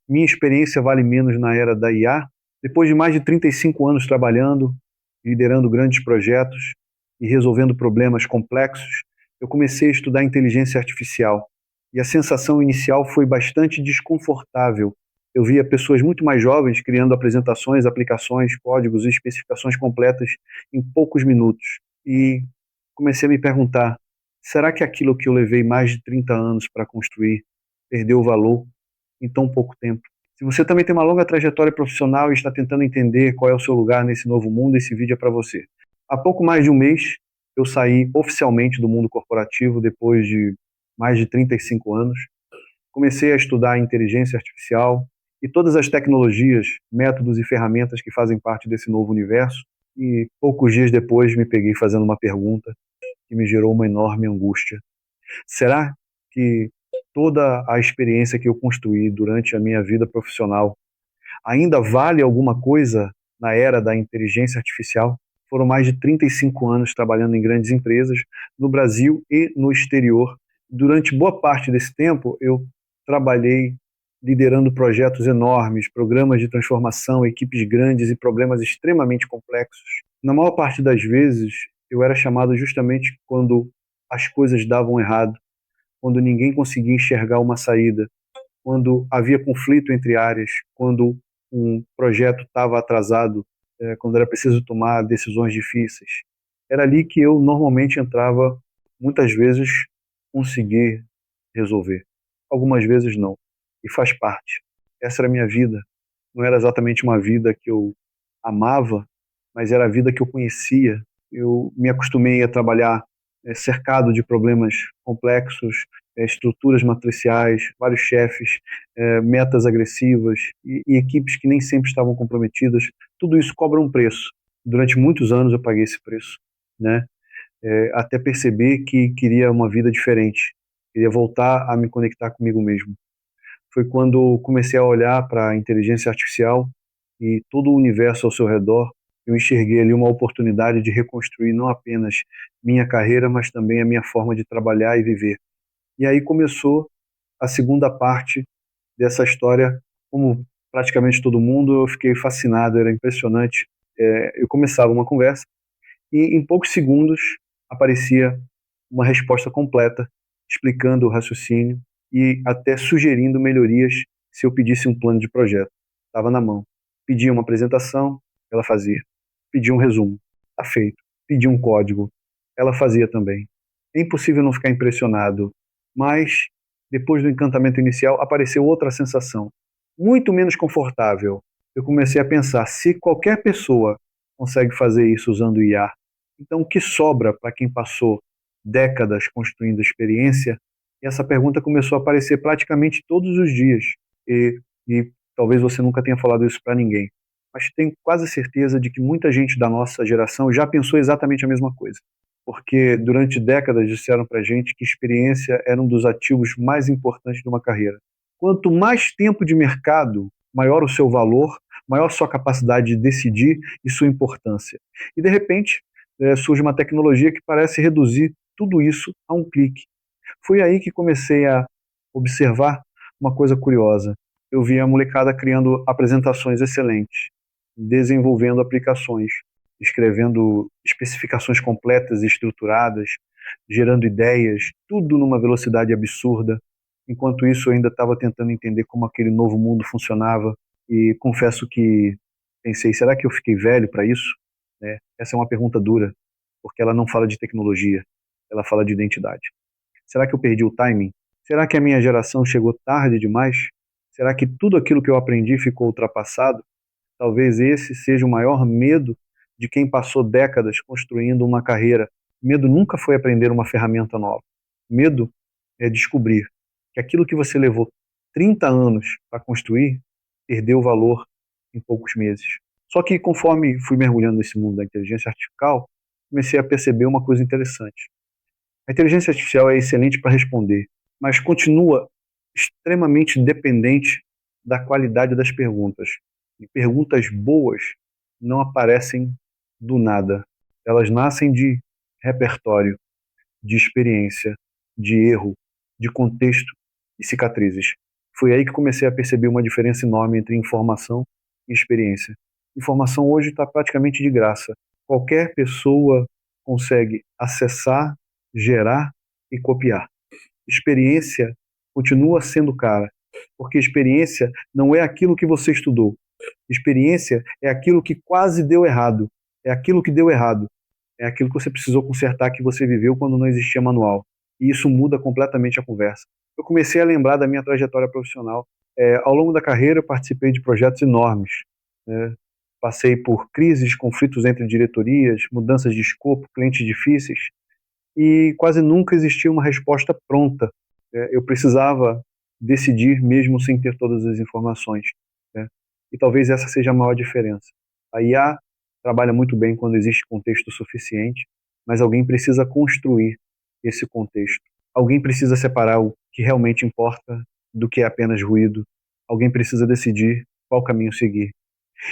minha experiência vale menos na era da IA? Depois de mais de 35 anos trabalhando, liderando grandes projetos e resolvendo problemas complexos, eu comecei a estudar inteligência artificial. E a sensação inicial foi bastante desconfortável. Eu via pessoas muito mais jovens criando apresentações, aplicações, códigos e especificações completas em poucos minutos. E comecei a me perguntar: será que aquilo que eu levei mais de 30 anos para construir perdeu o valor em tão pouco tempo? Se você também tem uma longa trajetória profissional e está tentando entender qual é o seu lugar nesse novo mundo, esse vídeo é para você. Há pouco mais de um mês, eu saí oficialmente do mundo corporativo depois de mais de 35 anos. Comecei a estudar inteligência artificial e todas as tecnologias, métodos e ferramentas que fazem parte desse novo universo. E poucos dias depois me peguei fazendo uma pergunta que me gerou uma enorme angústia. Será que toda a experiência que eu construí durante a minha vida profissional ainda vale alguma coisa na era da inteligência artificial? Foram mais de 35 anos trabalhando em grandes empresas no Brasil e no exterior. Durante boa parte desse tempo, eu trabalhei liderando projetos enormes, programas de transformação, equipes grandes e problemas extremamente complexos. Na maior parte das vezes, eu era chamado justamente quando as coisas davam errado, quando ninguém conseguia enxergar uma saída, quando havia conflito entre áreas, quando um projeto estava atrasado, quando era preciso tomar decisões difíceis. Era ali que eu normalmente entrava, muitas vezes consegui resolver, algumas vezes não, e faz parte. Essa era a minha vida, não era exatamente uma vida que eu amava, mas era a vida que eu conhecia. Eu me acostumei a trabalhar cercado de problemas complexos, estruturas matriciais, vários chefes, metas agressivas e equipes que nem sempre estavam comprometidas. Tudo isso cobra um preço. Durante muitos anos eu paguei esse preço, né? Até perceber que queria uma vida diferente, queria voltar a me conectar comigo mesmo. Foi quando comecei a olhar para a inteligência artificial e todo o universo ao seu redor. Eu enxerguei ali uma oportunidade de reconstruir não apenas minha carreira, mas também a minha forma de trabalhar e viver. E aí começou a segunda parte dessa história. Como praticamente todo mundo, eu fiquei fascinado, era impressionante. Eu começava uma conversa e em poucos segundos aparecia uma resposta completa, explicando o raciocínio e até sugerindo melhorias se eu pedisse um plano de projeto. Estava na mão. Pedia uma apresentação, ela fazia. Pedia um resumo, está feito. Pedia um código, ela fazia também. É impossível não ficar impressionado, mas depois do encantamento inicial apareceu outra sensação, muito menos confortável. Eu comecei a pensar, se qualquer pessoa consegue fazer isso usando IA, então o que sobra para quem passou décadas construindo experiência? E essa pergunta começou a aparecer praticamente todos os dias. E talvez você nunca tenha falado isso para ninguém, mas tenho quase certeza de que muita gente da nossa geração já pensou exatamente a mesma coisa. Porque durante décadas disseram para a gente que experiência era um dos ativos mais importantes de uma carreira. Quanto mais tempo de mercado, maior o seu valor, maior sua capacidade de decidir e sua importância. E de repente, surge uma tecnologia que parece reduzir tudo isso a um clique. Foi aí que comecei a observar uma coisa curiosa. Eu vi a molecada criando apresentações excelentes, desenvolvendo aplicações, escrevendo especificações completas e estruturadas, gerando ideias, tudo numa velocidade absurda. Enquanto isso, eu ainda estava tentando entender como aquele novo mundo funcionava e confesso que pensei, será que eu fiquei velho para isso? Essa é uma pergunta dura, porque ela não fala de tecnologia, ela fala de identidade. Será que eu perdi o timing? Será que a minha geração chegou tarde demais? Será que tudo aquilo que eu aprendi ficou ultrapassado? Talvez esse seja o maior medo de quem passou décadas construindo uma carreira. Medo nunca foi aprender uma ferramenta nova. Medo é descobrir que aquilo que você levou 30 anos para construir perdeu valor em poucos meses. Só que conforme fui mergulhando nesse mundo da inteligência artificial, comecei a perceber uma coisa interessante. A inteligência artificial é excelente para responder, mas continua extremamente dependente da qualidade das perguntas. E perguntas boas não aparecem do nada. Elas nascem de repertório, de experiência, de erro, de contexto e cicatrizes. Foi aí que comecei a perceber uma diferença enorme entre informação e experiência. Informação hoje está praticamente de graça. Qualquer pessoa consegue acessar, gerar e copiar. Experiência continua sendo cara, porque experiência não é aquilo que você estudou. Experiência é aquilo que quase deu errado. É aquilo que deu errado. É aquilo que você precisou consertar, que você viveu quando não existia manual. E isso muda completamente a conversa. Eu comecei a lembrar da minha trajetória profissional. Ao longo da carreira, eu participei de projetos enormes, né? Passei por crises, conflitos entre diretorias, mudanças de escopo, clientes difíceis, e quase nunca existia uma resposta pronta. Eu precisava decidir mesmo sem ter todas as informações, né? E talvez essa seja a maior diferença. A IA trabalha muito bem quando existe contexto suficiente, mas alguém precisa construir esse contexto. Alguém precisa separar o que realmente importa do que é apenas ruído. Alguém precisa decidir qual caminho seguir.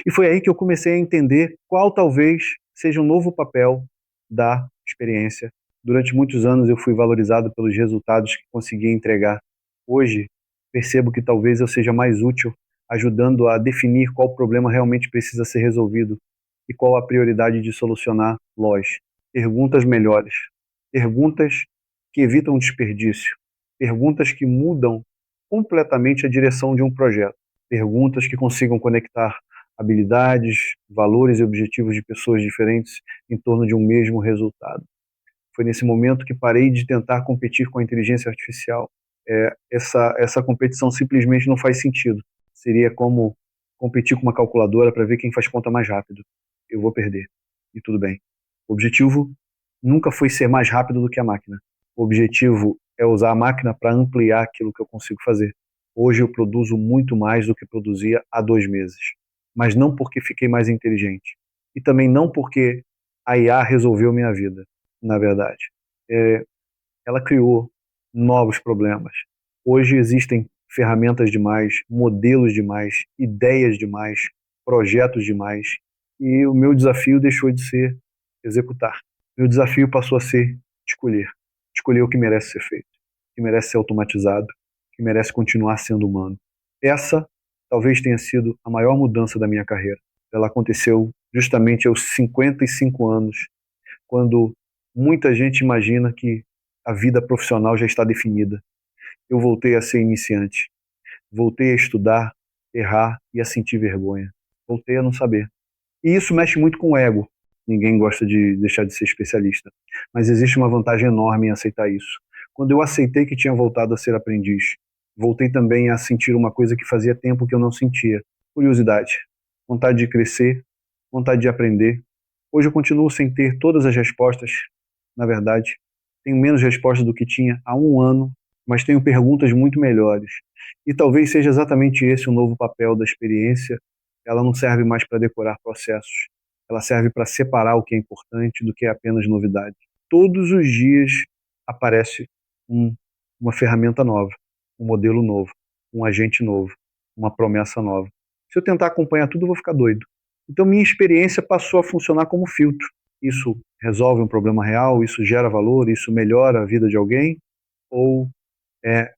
E foi aí que eu comecei a entender qual talvez seja um novo papel da experiência. Durante muitos anos eu fui valorizado pelos resultados que conseguia entregar. Hoje percebo que talvez eu seja mais útil ajudando a definir qual problema realmente precisa ser resolvido e qual a prioridade de solucionar los. Perguntas melhores, perguntas que evitam desperdício, perguntas que mudam completamente a direção de um projeto, perguntas que consigam conectar habilidades, valores e objetivos de pessoas diferentes em torno de um mesmo resultado. Foi nesse momento que parei de tentar competir com a inteligência artificial. Essa competição simplesmente não faz sentido. Seria como competir com uma calculadora para ver quem faz conta mais rápido. Eu vou perder. E tudo bem. O objetivo nunca foi ser mais rápido do que a máquina. O objetivo é usar a máquina para ampliar aquilo que eu consigo fazer. Hoje eu produzo muito mais do que produzia há 2 meses. Mas não porque fiquei mais inteligente. E também não porque a IA resolveu minha vida, na verdade. Ela criou novos problemas. Hoje existem ferramentas demais, modelos demais, ideias demais, projetos demais, e o meu desafio deixou de ser executar. Meu desafio passou a ser escolher. Escolher o que merece ser feito, o que merece ser automatizado, o que merece continuar sendo humano. Essa talvez tenha sido a maior mudança da minha carreira. Ela aconteceu justamente aos 55 anos, quando muita gente imagina que a vida profissional já está definida. Eu voltei a ser iniciante. Voltei a estudar, errar e a sentir vergonha. Voltei a não saber. E isso mexe muito com o ego. Ninguém gosta de deixar de ser especialista. Mas existe uma vantagem enorme em aceitar isso. Quando eu aceitei que tinha voltado a ser aprendiz, voltei também a sentir uma coisa que fazia tempo que eu não sentia. Curiosidade. Vontade de crescer, vontade de aprender. Hoje eu continuo sem ter todas as respostas. Na verdade, tenho menos respostas do que tinha há 1 ano, mas tenho perguntas muito melhores. E talvez seja exatamente esse o novo papel da experiência. Ela não serve mais para decorar processos. Ela serve para separar o que é importante do que é apenas novidade. Todos os dias aparece uma ferramenta nova, um modelo novo, um agente novo, uma promessa nova. Se eu tentar acompanhar tudo, eu vou ficar doido. Então minha experiência passou a funcionar como filtro. Isso resolve um problema real? Isso gera valor? Isso melhora a vida de alguém? Ou é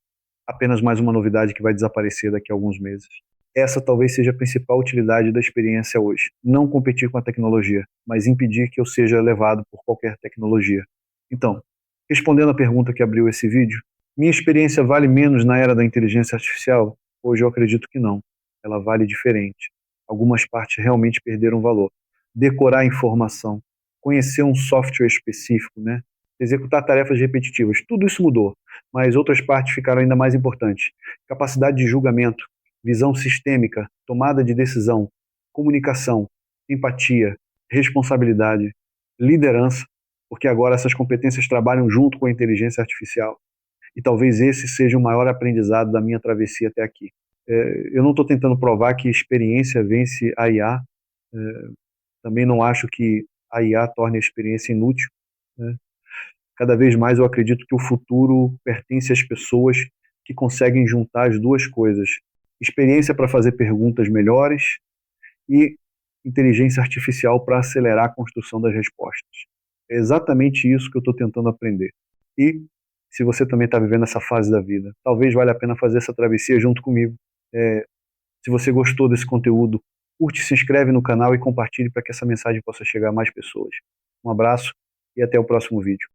apenas mais uma novidade que vai desaparecer daqui a alguns meses? Essa talvez seja a principal utilidade da experiência hoje. Não competir com a tecnologia, mas impedir que eu seja levado por qualquer tecnologia. Então, respondendo à pergunta que abriu esse vídeo, minha experiência vale menos na era da inteligência artificial? Hoje eu acredito que não. Ela vale diferente. Algumas partes realmente perderam valor. Decorar informação, conhecer um software específico, né? Executar tarefas repetitivas, tudo isso mudou, mas outras partes ficaram ainda mais importantes. Capacidade de julgamento, visão sistêmica, tomada de decisão, comunicação, empatia, responsabilidade, liderança, porque agora essas competências trabalham junto com a inteligência artificial. E talvez esse seja o maior aprendizado da minha travessia até aqui. Eu não estou tentando provar que experiência vence a IA, também não acho que a IA torne a experiência inútil, né? Cada vez mais eu acredito que o futuro pertence às pessoas que conseguem juntar as duas coisas: experiência para fazer perguntas melhores e inteligência artificial para acelerar a construção das respostas. É exatamente isso que eu estou tentando aprender. E, se você também está vivendo essa fase da vida. Talvez valha a pena fazer essa travessia junto comigo. Se você gostou desse conteúdo, curte, se inscreve no canal e compartilhe para que essa mensagem possa chegar a mais pessoas. Um abraço e até o próximo vídeo.